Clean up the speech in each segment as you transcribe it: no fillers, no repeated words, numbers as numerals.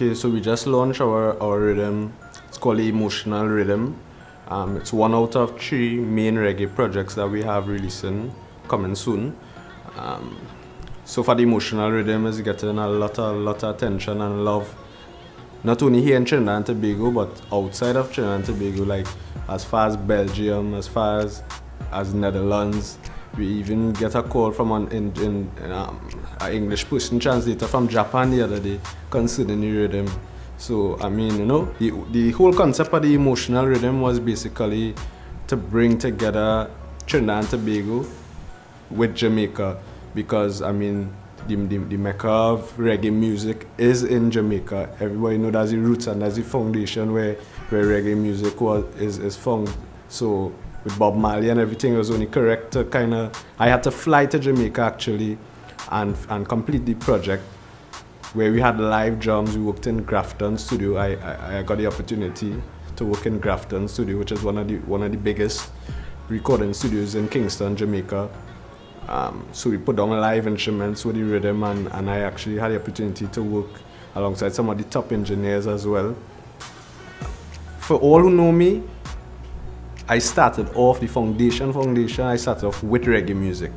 Okay, so we just launched our rhythm. It's called the Emotional Riddim. It's one out of 3 main reggae projects that we have releasing coming soon. So far, the Emotional Riddim is getting a lot of attention and love, not only here in Trinidad and Tobago, but outside of Trinidad and Tobago, like as far as Belgium, as far as Netherlands. We even get a call from an English person translator from Japan the other day concerning the rhythm. So, I mean, you know, the whole concept of the Emotional Riddim was basically to bring together Trinidad and Tobago with Jamaica, because, I mean, the mecca of reggae music is in Jamaica. Everybody knows that's the roots and that's the foundation where reggae music is found. So, with Bob Marley and everything, it was only correct to kind of... I had to fly to Jamaica, actually, and complete the project, where we had live drums. We worked in Grafton Studio. I got the opportunity to work in Grafton Studio, which is one of the biggest recording studios in Kingston, Jamaica. So we put down live instruments with the rhythm, and I actually had the opportunity to work alongside some of the top engineers as well. For all who know me, I started off the foundation. I started off with reggae music,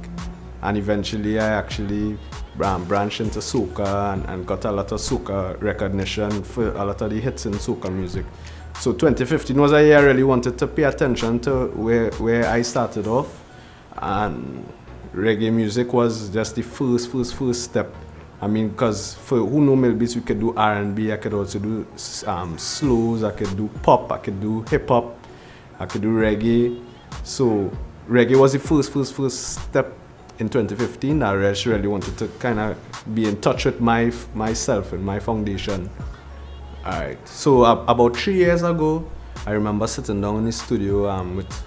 and eventually I actually branched into soca and got a lot of soca recognition for a lot of the hits in soca music. So 2015 was a year I really wanted to pay attention to where I started off, and reggae music was just the first step. I mean, because for who know Millbeatz, we could do R&B, I could also do slows, I could do pop, I could do hip hop, I could do reggae. So reggae was the first step in 2015. I really wanted to kind of be in touch with myself and my foundation. Alright, so about 3 years ago, I remember sitting down in the studio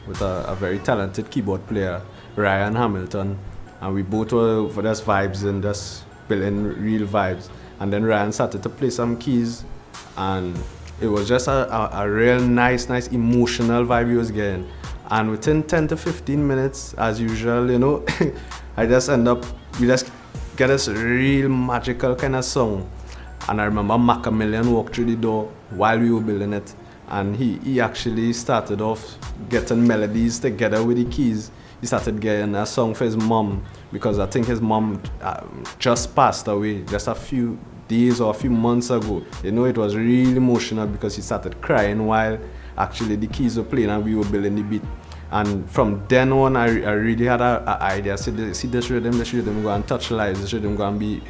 with a very talented keyboard player, Ryan Hamilton, and we both were for just vibes and just building real vibes. And then Ryan started to play some keys, and it was just a real nice emotional vibe he was getting. And within 10 to 15 minutes, as usual, you know, we just get this real magical kind of song. And I remember Makamillion walked through the door while we were building it, and he actually started off getting melodies together with the keys. He started getting a song for his mom, because I think his mom just passed away just a few days or a few months ago. You know, it was really emotional because he started crying while actually the keys were playing and we were building the beat. And from then on, I really had an idea. I said, see this rhythm go and touch lives, this rhythm go and be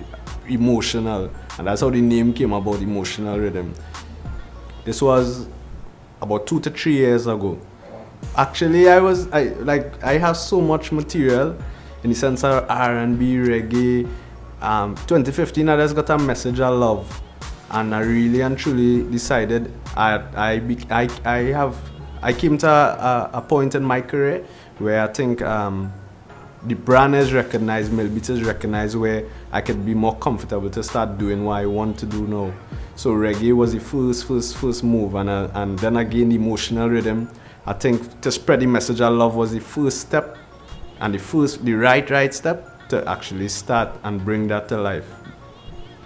emotional. And that's how the name came about, Emotional Riddim. This was about 2 to 3 years ago. Actually, I have so much material in the sense of R&B, reggae. 2015, I just got a message I love, and I really and truly decided I came to a point in my career where I think the brand is recognized, Millbeatz is recognized, where I could be more comfortable to start doing what I want to do now. So reggae was the first move, and then again the Emotional Riddim. I think to spread the message I love was the first step, and the right step to actually start and bring that to life.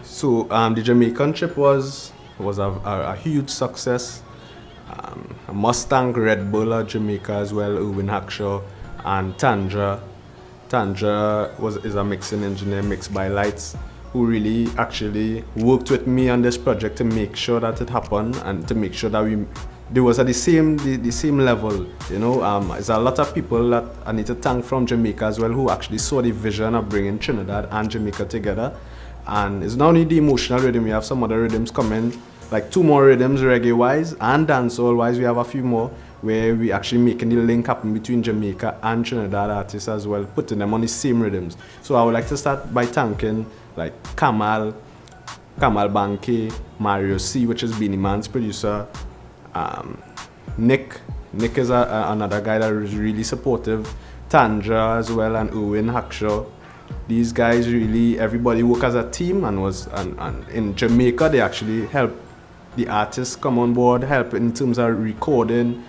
So the Jamaican trip was a huge success. Mustang, Red Bull of Jamaica as well, Irwin Hackshaw, and Tandra. Tandra is a mixing engineer, Mixed by Lights, who really actually worked with me on this project to make sure that it happened and to make sure that there was at the same level, you know. There's a lot of people that I need to thank from Jamaica as well, who actually saw the vision of bringing Trinidad and Jamaica together. And it's not only the Emotional Riddim, we have some other rhythms coming, like 2 more rhythms reggae-wise and dancehall-wise. We have a few more where we actually making the link happen between Jamaica and Trinidad artists as well, putting them on the same rhythms. So I would like to start by thanking like Kamal Banke, Mario C, which is Beanie Man's producer, Nick is another guy that is really supportive, Tandra as well, and Irwin Hackshaw. These guys really, everybody work as a team, and in Jamaica they actually help the artists come on board, help in terms of recording.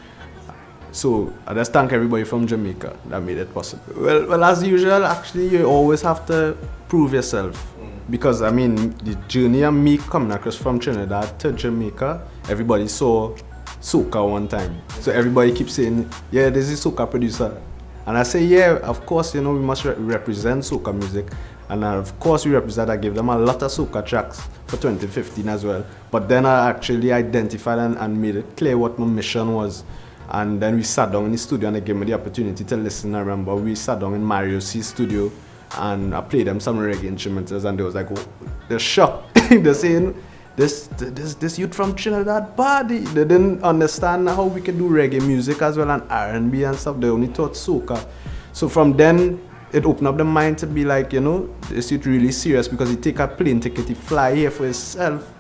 So I just thank everybody from Jamaica that made it possible. Well, as usual, actually you always have to prove yourself. because I mean the journey of me coming across from Trinidad to Jamaica, everybody saw soca one time. So everybody keeps saying, yeah, this is soca producer. And I say, yeah, of course, you know, we must represent soca music. And of course we represent, I gave them a lot of soca tracks for 2015 as well. But then I actually identified and made it clear what my mission was. And then we sat down in the studio and they gave me the opportunity to listen. I remember we sat down in Mario C's studio and I played them some reggae instrumentals and they was like, oh, they're shocked. They're saying, this youth from Trinidad body. They didn't understand how we could do reggae music as well and R&B and stuff. They only thought soca. So from then, it opened up the mind to be like, you know, this youth really serious because he take a plane ticket, he fly here for himself.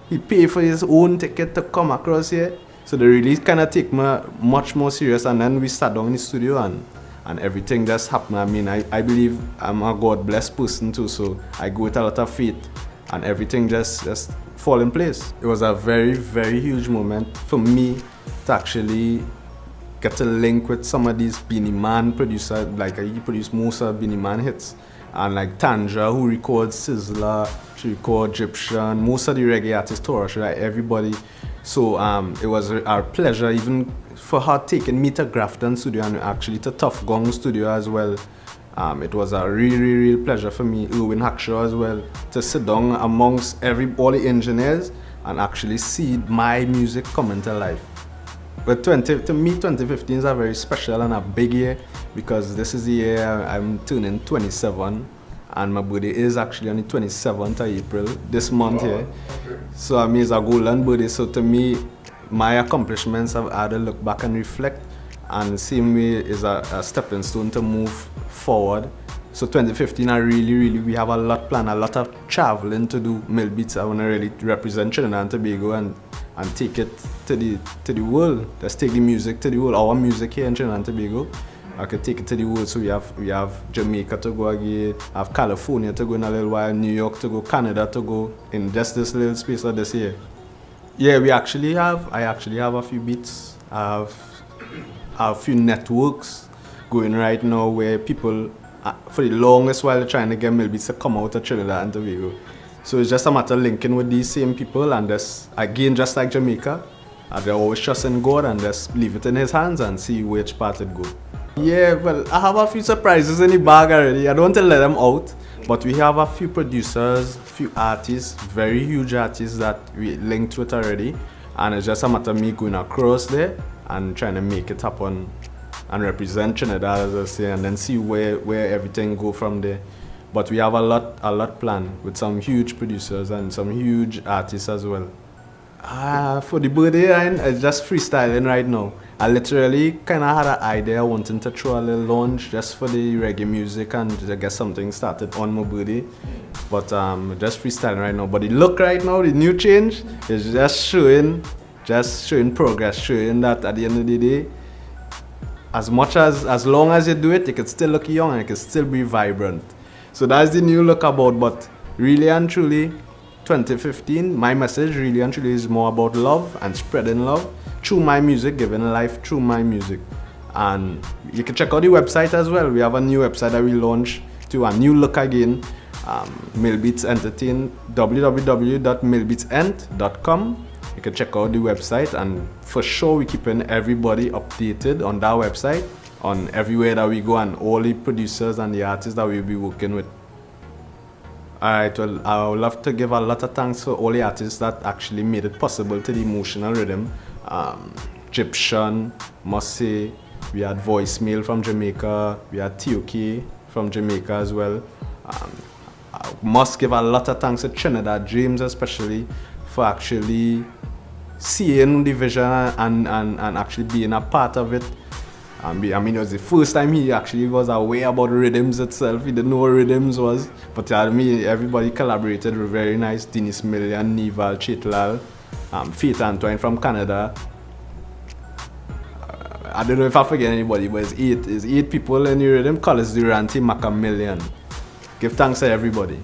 He pay for his own ticket to come across here. So they really kind of take me much more serious. And then we sat down in the studio and everything just happened. I mean, I believe I'm a God-blessed person too, so I go with a lot of faith. And everything just fall in place. It was a very, very huge moment for me to actually get to link with some of these Beenie Man producers, like he produced most of Beenie Man hits. And like Tanja, who records Sizzler, she records Gyptian, most of the reggae artists, Taurus, right, everybody. So it was our pleasure, even for her taking me to Grafton Studio and actually to Tough Gong Studio as well. It was a real pleasure for me, Erwin Hackshaw as well, to sit down amongst all the engineers and actually see my music come into life. But to me, 2015 is a very special and a big year because this is the year I'm turning 27 and my birthday is actually on the 27th of April, this month here. So I mean, it's a golden birthday. So to me, my accomplishments I've had to look back and reflect, and the same way is a stepping stone to move forward. So 2015, we have a lot planned, a lot of traveling to do. Millbeatz, I want to really represent Trinidad and Tobago and take it to the world. Let's take the music to the world. Our music here in Trinidad and Tobago, I could take it to the world. So we have Jamaica to go again, have California to go in a little while, New York to go, Canada to go, in just this little space of this year. Yeah, I actually have a few beats. I have a few networks going right now where people, for the longest while, they're trying to get Millbeatz to come out of Trinidad and Tobago. So it's just a matter of linking with these same people and just like Jamaica, they always trust in God and just leave it in His hands and see which part it goes. Yeah, well, I have a few surprises in the bag already. I don't want to let them out, but we have a few producers, few artists, very huge artists that we linked with already, and it's just a matter of me going across there and trying to make it happen and represent Trinidad, as I say, and then see where everything go from there. But we have a lot planned with some huge producers and some huge artists as well. For the birthday, I'm just freestyling right now. I literally kind of had an idea wanting to throw a little launch just for the reggae music and to get something started on my birthday. But just freestyling right now. But the look right now, the new change is just showing progress, showing that at the end of the day, as long as you do it, you can still look young and you can still be vibrant. So that's the new look about. But really and truly, 2015, my message really and truly is more about love and spreading love through my music, giving life through my music. And you can check out the website as well. We have a new website that we launched to a new look again. Millbeatz Entertain, www.millbeatzent.com. You can check out the website, and for sure we're keeping everybody updated on that website, on everywhere that we go, and all the producers and the artists that we'll be working with. Alright, well, I would love to give a lot of thanks for all the artists that actually made it possible to the Emotional Riddim. Gyptian, must say, we had Voicemail from Jamaica, we had TOK from Jamaica as well. I must give a lot of thanks to Trinidad James especially for actually seeing the vision and actually being a part of it. I mean, it was the first time he actually was aware about rhythms itself. He didn't know what rhythms was. But I mean, everybody collaborated very nice. David Millien, Nival, Chitlal, Faith Antoine from Canada. I don't know if I forget anybody, but it's eight people in the rhythm. Collis Durante, Makamillion. Give thanks to everybody.